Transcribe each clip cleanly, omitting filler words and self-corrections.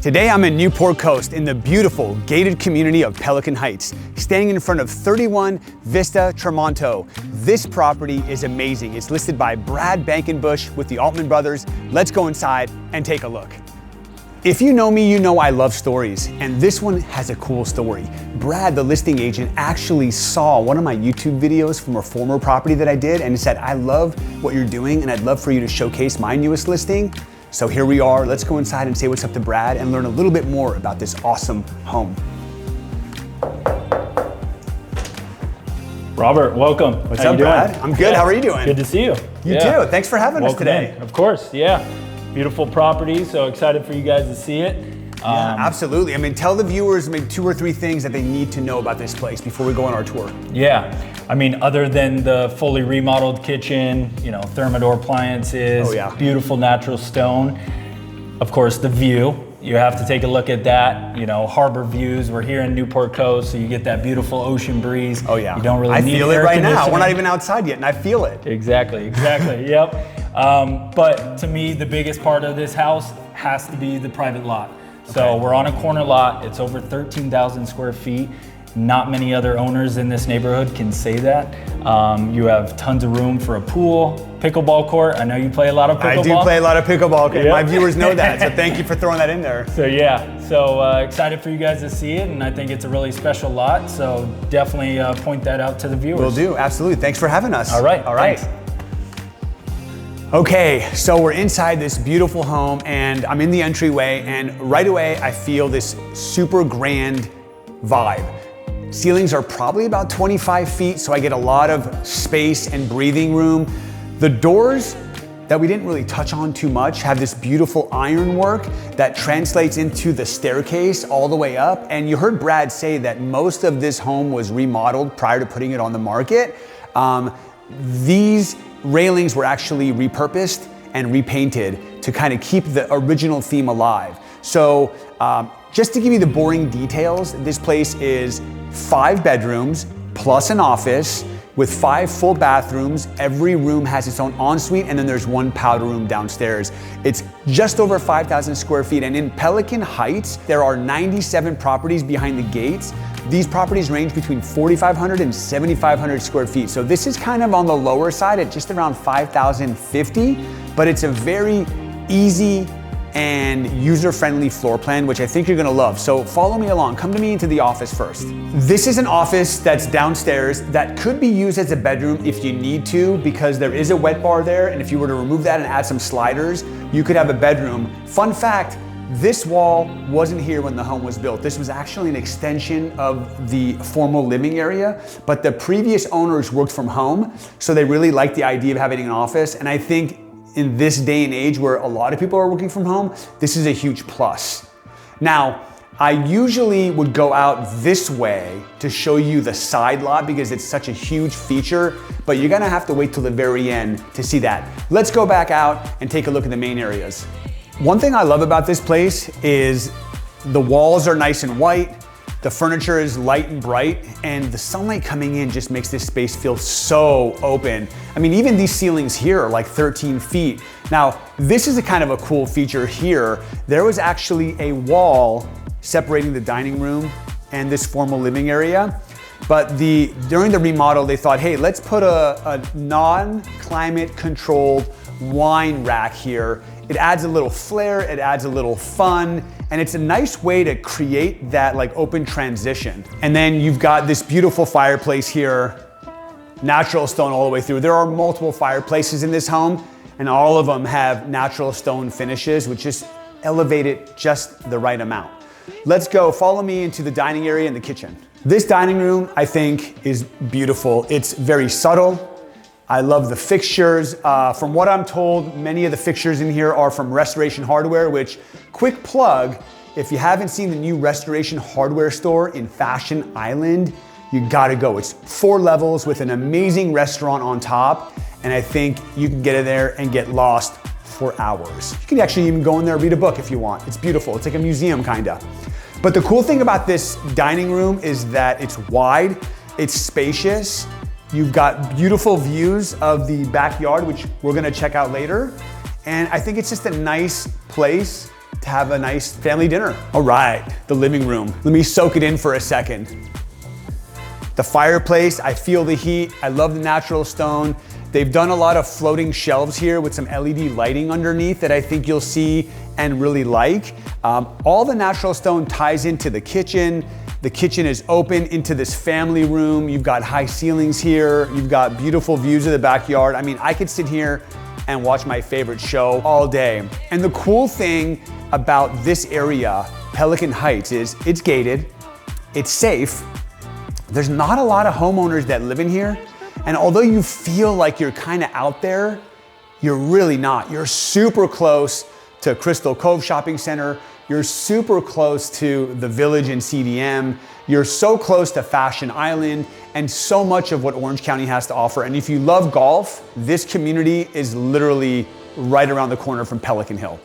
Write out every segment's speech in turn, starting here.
Today I'm in Newport Coast in the beautiful gated community of Pelican Heights, standing in front of 31 Vista Tramonto. This property is amazing. It's listed by Brad Bankenbush with the Altman Brothers. Let's go inside and take a look. If you know me, you know I love stories, and this one has a cool story. Brad, the listing agent, actually saw one of my YouTube videos from a former property that I did, and he said, I love what you're doing, and I'd love for you to showcase my newest listing. So here we are. Let's go inside and say what's up to Brad and learn a little bit more about this awesome home. Robert, welcome. What's up, Brad? I'm good. How are you doing? Good to see you. You too. Thanks for having us today. Of course, yeah. Beautiful property, so excited for you guys to see it. Yeah, absolutely. I mean, tell the viewers maybe 2 or 3 things that they need to know about this place before we go on our tour. Yeah, I mean, other than the fully remodeled kitchen, you know, Thermador appliances, beautiful natural stone. Of course, the view. You have to take a look at that. You know, harbor views. We're here in Newport Coast, so you get that beautiful ocean breeze. Oh yeah. You don't really need feel it right now. We're not even outside yet, and I feel it. Exactly. Yep. But to me, the biggest part of this house has to be the private lot. So we're on a corner lot. It's over 13,000 square feet. Not many other owners in this neighborhood can say that. You have tons of room for a pool, pickleball court. I know you play a lot of pickleball. I do play a lot of pickleball. Yep. My viewers know that, so thank you for throwing that in there. So excited for you guys to see it, and I think it's a really special lot. So definitely point that out to the viewers. Will do, absolutely. Thanks for having us. All right. Thanks. Okay, so we're inside this beautiful home and I'm in the entryway, and right away I feel this super grand vibe. Ceilings are probably about 25 feet, so I get a lot of space and breathing room. The doors that we didn't really touch on too much have this beautiful ironwork that translates into the staircase all the way up. And you heard Brad say that most of this home was remodeled prior to putting it on the market. These railings were actually repurposed and repainted to kind of keep the original theme alive. So just to give you the boring details, this place is 5 bedrooms plus an office with 5 full bathrooms. Every room has its own ensuite, and then there's 1 powder room downstairs. It's just over 5,000 square feet, and in Pelican Heights, there are 97 properties behind the gates. These properties range between 4,500 and 7,500 square feet. So this is kind of on the lower side at just around 5,050, but it's a very easy and user-friendly floor plan, which I think you're gonna love. So follow me along, come to me into the office first. This is an office that's downstairs that could be used as a bedroom if you need to, because there is a wet bar there, and if you were to remove that and add some sliders, you could have a bedroom. Fun fact, this wall wasn't here when the home was built. This was actually an extension of the formal living area, but the previous owners worked from home, so they really liked the idea of having an office, and I think in this day and age where a lot of people are working from home, this is a huge plus. Now, I usually would go out this way to show you the side lot because it's such a huge feature, but you're gonna have to wait till the very end to see that. Let's go back out and take a look at the main areas. One thing I love about this place is the walls are nice and white, the furniture is light and bright, and the sunlight coming in just makes this space feel so open. I mean, even these ceilings here are like 13 feet. Now, this is a kind of a cool feature here. There was actually a wall separating the dining room and this formal living area. But during the remodel, they thought, hey, let's put a non-climate controlled wine rack here. It adds a little flair, it adds a little fun, and it's a nice way to create that like open transition. And then you've got this beautiful fireplace here, natural stone all the way through. There are multiple fireplaces in this home, and all of them have natural stone finishes, which just elevate it just the right amount. Let's go, follow me into the dining area and the kitchen. This dining room, I think, is beautiful. It's very subtle. I love the fixtures. From what I'm told, many of the fixtures in here are from Restoration Hardware, which, quick plug, if you haven't seen the new Restoration Hardware store in Fashion Island, you gotta go. It's 4 levels with an amazing restaurant on top, and I think you can get in there and get lost for hours. You can actually even go in there and read a book if you want. It's beautiful. It's like a museum, kinda. But the cool thing about this dining room is that it's wide, it's spacious, you've got beautiful views of the backyard, which we're gonna check out later. And I think it's just a nice place to have a nice family dinner. All right, the living room. Let me soak it in for a second. The fireplace, I feel the heat. I love the natural stone. They've done a lot of floating shelves here with some LED lighting underneath that I think you'll see and really like. All the natural stone ties into the kitchen. The kitchen is open into this family room. You've got high ceilings here. You've got beautiful views of the backyard. I mean, I could sit here and watch my favorite show all day. And the cool thing about this area, Pelican Heights, is it's gated, it's safe. There's not a lot of homeowners that live in here. And although you feel like you're kind of out there, you're really not. You're super close to Crystal Cove Shopping Center. You're super close to the Village and CDM. You're so close to Fashion Island and so much of what Orange County has to offer. And if you love golf, this community is literally right around the corner from Pelican Hill.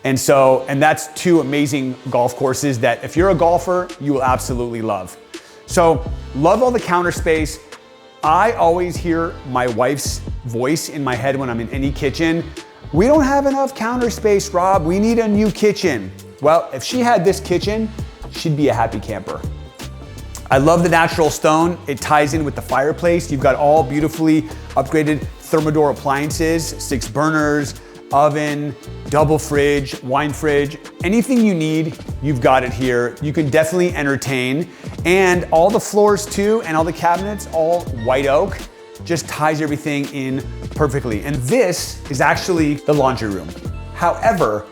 And that's two amazing golf courses that if you're a golfer, you will absolutely love. So love all the counter space. I always hear my wife's voice in my head when I'm in any kitchen. We don't have enough counter space, Rob. We need a new kitchen. Well, if she had this kitchen, she'd be a happy camper. I love the natural stone. It ties in with the fireplace. You've got all beautifully upgraded Thermador appliances, 6 burners, oven, double fridge, wine fridge, anything you need, you've got it here. You can definitely entertain. And all the floors too, and all the cabinets, all white oak, just ties everything in perfectly. And this is actually the laundry room. However,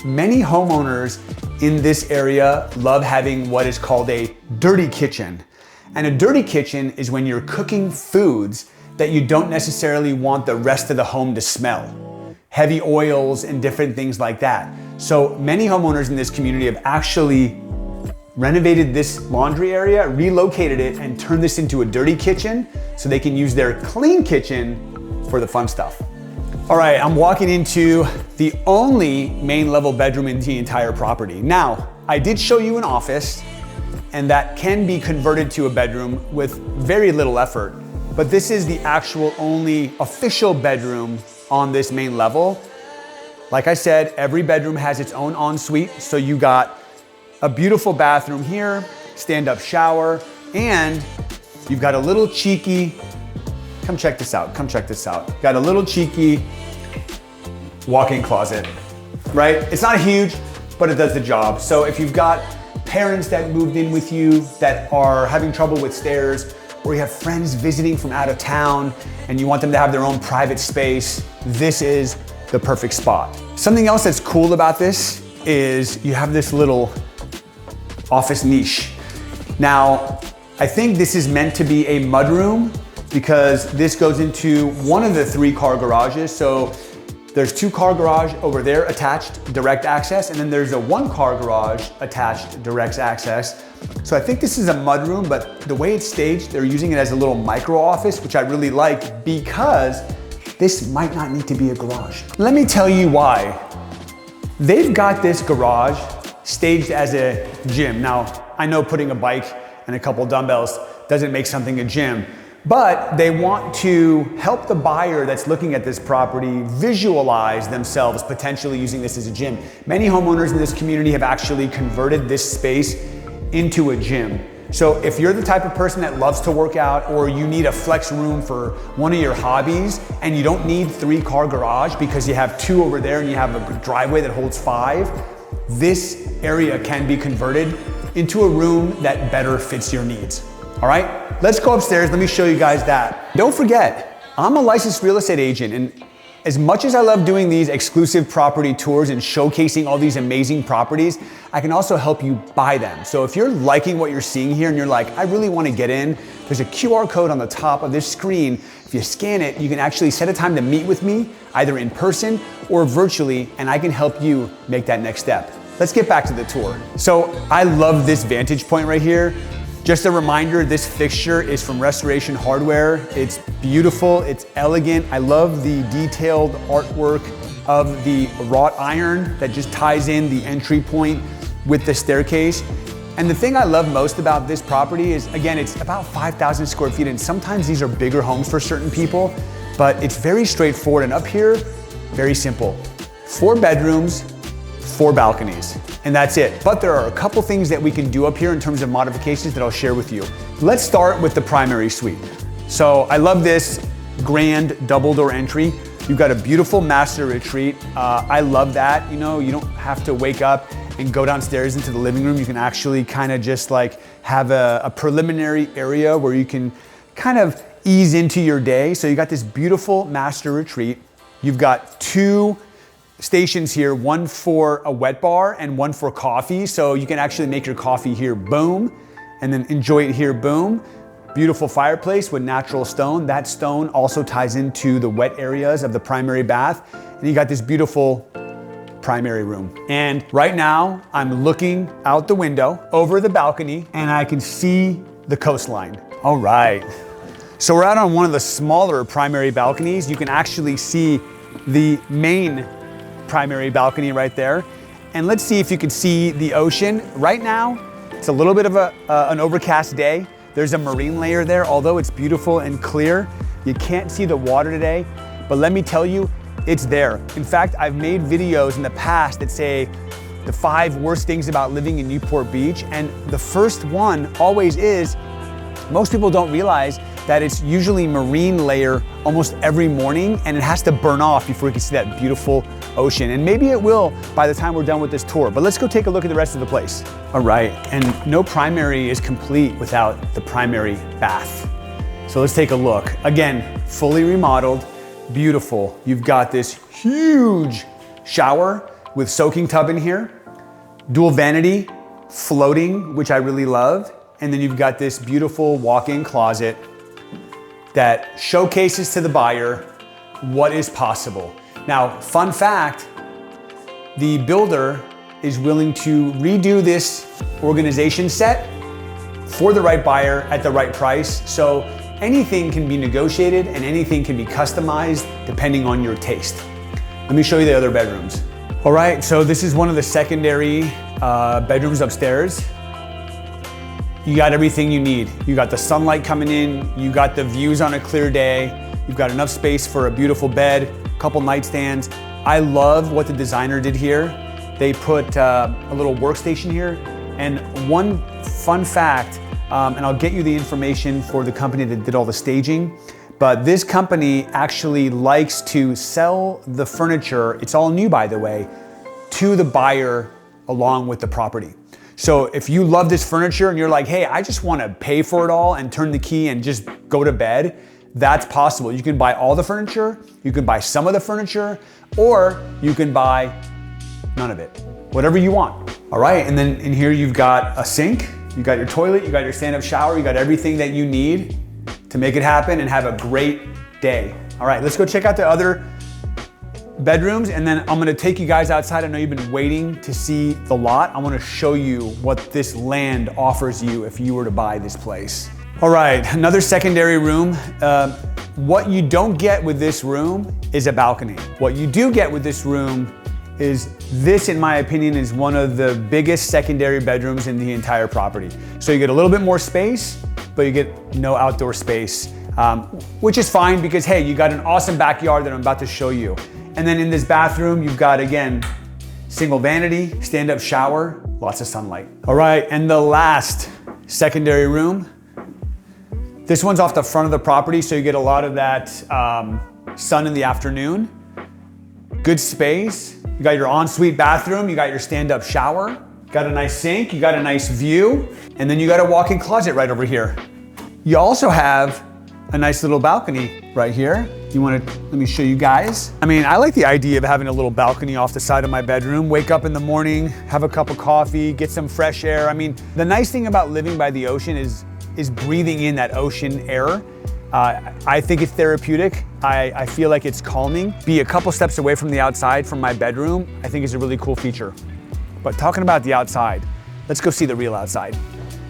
many homeowners in this area love having what is called a dirty kitchen. And a dirty kitchen is when you're cooking foods that you don't necessarily want the rest of the home to smell. Heavy oils and different things like that. So many homeowners in this community have actually renovated this laundry area, relocated it, and turned this into a dirty kitchen so they can use their clean kitchen for the fun stuff. All right, I'm walking into the only main level bedroom in the entire property. Now, I did show you an office, and that can be converted to a bedroom with very little effort, but this is the actual only official bedroom on this main level. Like I said, every bedroom has its own ensuite, so you got a beautiful bathroom here, stand-up shower, and you've got a little cheeky, come check this out. Got a little cheeky walk-in closet, right? It's not huge, but it does the job. So if you've got parents that moved in with you that are having trouble with stairs, or you have friends visiting from out of town and you want them to have their own private space, this is the perfect spot. Something else that's cool about this is you have this little office niche. Now, I think this is meant to be a mudroom because this goes into one of the 3 car garages. So there's 2 car garage over there attached, direct access, and then there's a 1 car garage attached, direct access. So I think this is a mudroom, but the way it's staged, they're using it as a little micro office, which I really like because this might not need to be a garage. Let me tell you why. They've got this garage staged as a gym. Now, I know putting a bike and a couple dumbbells doesn't make something a gym, but they want to help the buyer that's looking at this property visualize themselves potentially using this as a gym. Many homeowners in this community have actually converted this space into a gym. So if you're the type of person that loves to work out, or you need a flex room for one of your hobbies and you don't need 3 car garage because you have 2 over there and you have a driveway that holds 5, this area can be converted into a room that better fits your needs. All right, let's go upstairs. Let me show you guys that. Don't forget, I'm a licensed real estate agent, and as much as I love doing these exclusive property tours and showcasing all these amazing properties, I can also help you buy them. So if you're liking what you're seeing here and you're like, I really want to get in, there's a QR code on the top of this screen. If you scan it, you can actually set a time to meet with me, either in person or virtually, and I can help you make that next step. Let's get back to the tour. So I love this vantage point right here. Just a reminder, this fixture is from Restoration Hardware. It's beautiful, it's elegant. I love the detailed artwork of the wrought iron that just ties in the entry point with the staircase. And the thing I love most about this property is, again, it's about 5,000 square feet, and sometimes these are bigger homes for certain people, but it's very straightforward. And up here, very simple. 4 bedrooms, 4 balconies, and that's it. But there are a couple things that we can do up here in terms of modifications that I'll share with you. Let's start with the primary suite. So I love this grand double door entry. You've got a beautiful master retreat. I love that. You know, you don't have to wake up and go downstairs into the living room. You can actually kind of just like have a preliminary area where you can kind of ease into your day. So you got this beautiful master retreat. You've got 2 stations here, one for a wet bar and one for coffee. So you can actually make your coffee here, boom, and then enjoy it here, boom. Beautiful fireplace with natural stone. That stone also ties into the wet areas of the primary bath. And you got this beautiful primary room. And right now I'm looking out the window over the balcony and I can see the coastline. All right. So we're out on one of the smaller primary balconies. You can actually see the main primary balcony right there. And let's see if you can see the ocean. Right now, it's a little bit of an overcast day. There's a marine layer there, although it's beautiful and clear. You can't see the water today, but let me tell you, it's there. In fact, I've made videos in the past that say the 5 worst things about living in Newport Beach, and the first one always is, most people don't realize that it's usually marine layer almost every morning, and it has to burn off before you can see that beautiful ocean. And maybe it will by the time we're done with this tour, but let's go take a look at the rest of the place. All right, and no primary is complete without the primary bath. So let's take a look. Again, fully remodeled, beautiful. You've got this huge shower with soaking tub in here, dual vanity, floating, which I really love. And then you've got this beautiful walk-in closet that showcases to the buyer what is possible. Now, fun fact, the builder is willing to redo this organization set for the right buyer at the right price. So anything can be negotiated and anything can be customized depending on your taste. Let me show you the other bedrooms. All right, so this is one of the secondary bedrooms upstairs. You got everything you need. You got the sunlight coming in, you got the views on a clear day, you've got enough space for a beautiful bed, a couple nightstands. I love what the designer did here. They put a little workstation here. And one fun fact, and I'll get you the information for the company that did all the staging, but this company actually likes to sell the furniture, it's all new by the way, to the buyer along with the property. So if you love this furniture and you're like, hey, I just want to pay for it all and turn the key and just go to bed, that's possible. You can buy all the furniture, you can buy some of the furniture, or you can buy none of it, whatever you want. All right, and then in here you've got a sink, you got your toilet, you got your stand-up shower, you got everything that you need to make it happen and have a great day. All right, let's go check out the other bedrooms, and then I'm gonna take you guys outside. I know you've been waiting to see the lot. I wanna show you what this land offers you if you were to buy this place. All right, another secondary room. What you don't get with this room is a balcony. What you do get with this room is this, in my opinion, is one of the biggest secondary bedrooms in the entire property. So you get a little bit more space, but you get no outdoor space, which is fine because, hey, you got an awesome backyard that I'm about to show you. And then in this bathroom, you've got, again, single vanity, stand-up shower, lots of sunlight. All right, and the last secondary room. This one's off the front of the property, so you get a lot of that sun in the afternoon. Good space. You got your ensuite bathroom, you got your stand-up shower, got a nice sink, you got a nice view, and then you got a walk-in closet right over here. You also have a nice little balcony right here. Let me show you guys. I mean, I like the idea of having a little balcony off the side of my bedroom, wake up in the morning, have a cup of coffee, get some fresh air. I mean, the nice thing about living by the ocean is breathing in that ocean air. I think it's therapeutic. I feel like it's calming. Be a couple steps away from the outside from my bedroom, I think is a really cool feature. But talking about the outside, let's go see the real outside.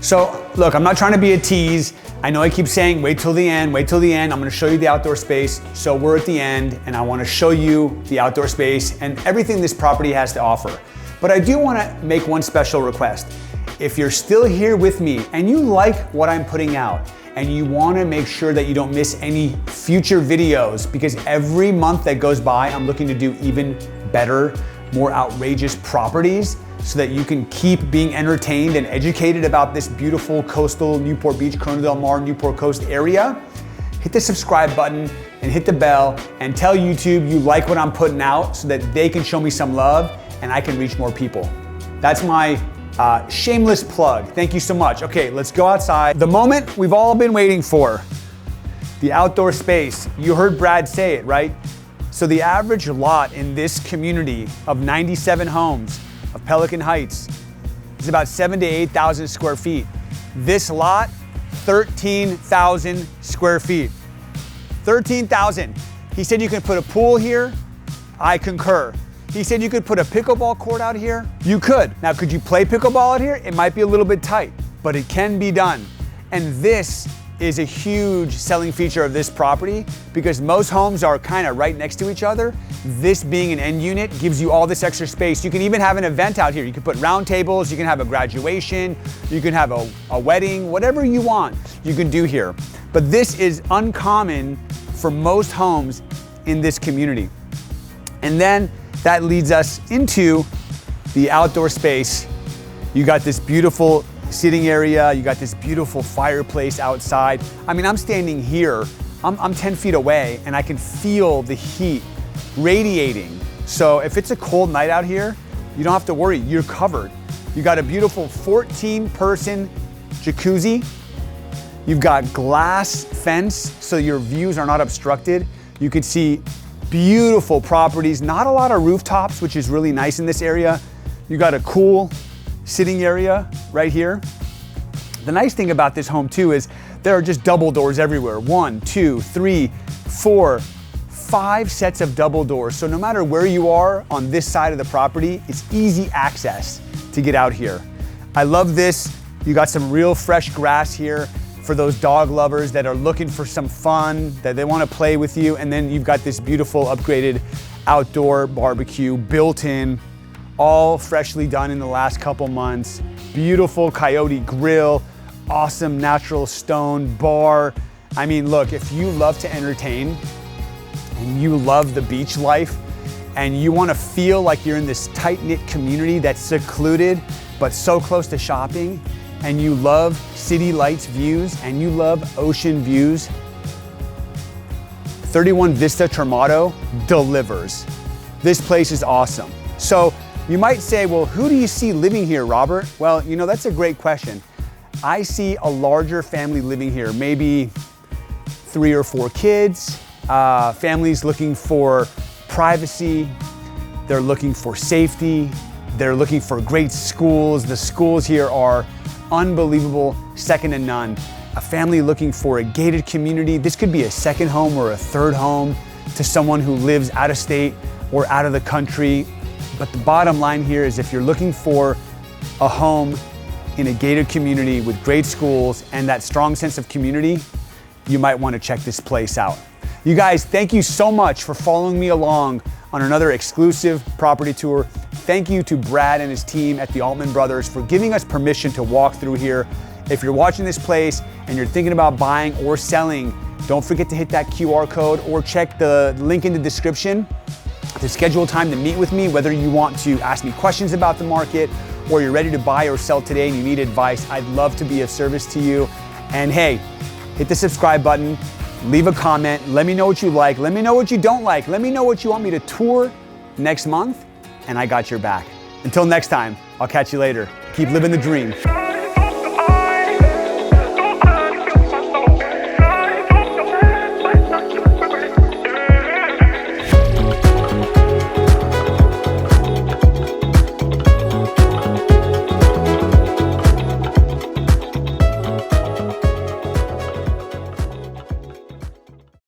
So look, I'm not trying to be a tease. I know I keep saying, wait till the end, wait till the end. I'm gonna show you the outdoor space. So we're at the end and I wanna show you the outdoor space and everything this property has to offer. But I do wanna make one special request. If you're still here with me and you like what I'm putting out and you wanna make sure that you don't miss any future videos, because every month that goes by, I'm looking to do even better more outrageous properties so that you can keep being entertained and educated about this beautiful coastal Newport Beach, Corona del Mar, Newport Coast area, hit the subscribe button and hit the bell and tell YouTube you like what I'm putting out so that they can show me some love and I can reach more people. That's my shameless plug. Thank you so much. Okay, let's go outside. The moment we've all been waiting for, the outdoor space. You heard Brad say it, right? So the average lot in this community of 97 homes of Pelican Heights is about 7,000 to 8,000 square feet. This lot, 13,000 square feet. 13,000. He said you can put a pool here. I concur. He said you could put a pickleball court out here. You could. Now, could you play pickleball out here? It might be a little bit tight, but it can be done. And this is a huge selling feature of this property because most homes are kind of right next to each other. This being an end unit gives you all this extra space. You can even have an event out here. You can put round tables, you can have a graduation, you can have a wedding, whatever you want, you can do here. But this is uncommon for most homes in this community. And then that leads us into the outdoor space. You got this beautiful sitting area, you got this beautiful fireplace outside. I mean, I'm standing here, I'm 10 feet away and I can feel the heat radiating. So if it's a cold night out here, you don't have to worry, you're covered. You got a beautiful 14-person jacuzzi. You've got glass fence so your views are not obstructed. You could see beautiful properties, not a lot of rooftops, which is really nice in this area. You got a cool sitting area right here. The nice thing about this home too is there are just double doors everywhere. 1, 2, 3, 4, 5 sets of double doors. So no matter where you are on this side of the property, it's easy access to get out here. I love this. You got some real fresh grass here for those dog lovers that are looking for some fun, that they want to play with you. And then you've got this beautiful upgraded outdoor barbecue built in, all freshly done in the last couple months. Beautiful coyote grill, awesome natural stone bar. I mean, look, if you love to entertain and you love the beach life and you want to feel like you're in this tight-knit community that's secluded but so close to shopping, and you love city lights views and you love ocean views, 31 Vista Tramonto delivers. This place is awesome. So you might say, well, who do you see living here, Robert? Well, you know, that's a great question. I see a larger family living here, maybe 3 or 4 kids, families looking for privacy, they're looking for safety, they're looking for great schools. The schools here are unbelievable, second to none. A family looking for a gated community. This could be a second home or a third home to someone who lives out of state or out of the country. But the bottom line here is if you're looking for a home in a gated community with great schools and that strong sense of community, you might want to check this place out. You guys, thank you so much for following me along on another exclusive property tour. Thank you to Brad and his team at the Altman Brothers for giving us permission to walk through here. If you're watching this place and you're thinking about buying or selling, don't forget to hit that QR code or check the link in the description to schedule time to meet with me, whether you want to ask me questions about the market or you're ready to buy or sell today and you need advice. I'd love to be of service to you. And hey, hit the subscribe button, leave a comment, let me know what you like, let me know what you don't like, let me know what you want me to tour next month, and I got your back. Until next time, I'll catch you later. Keep living the dream.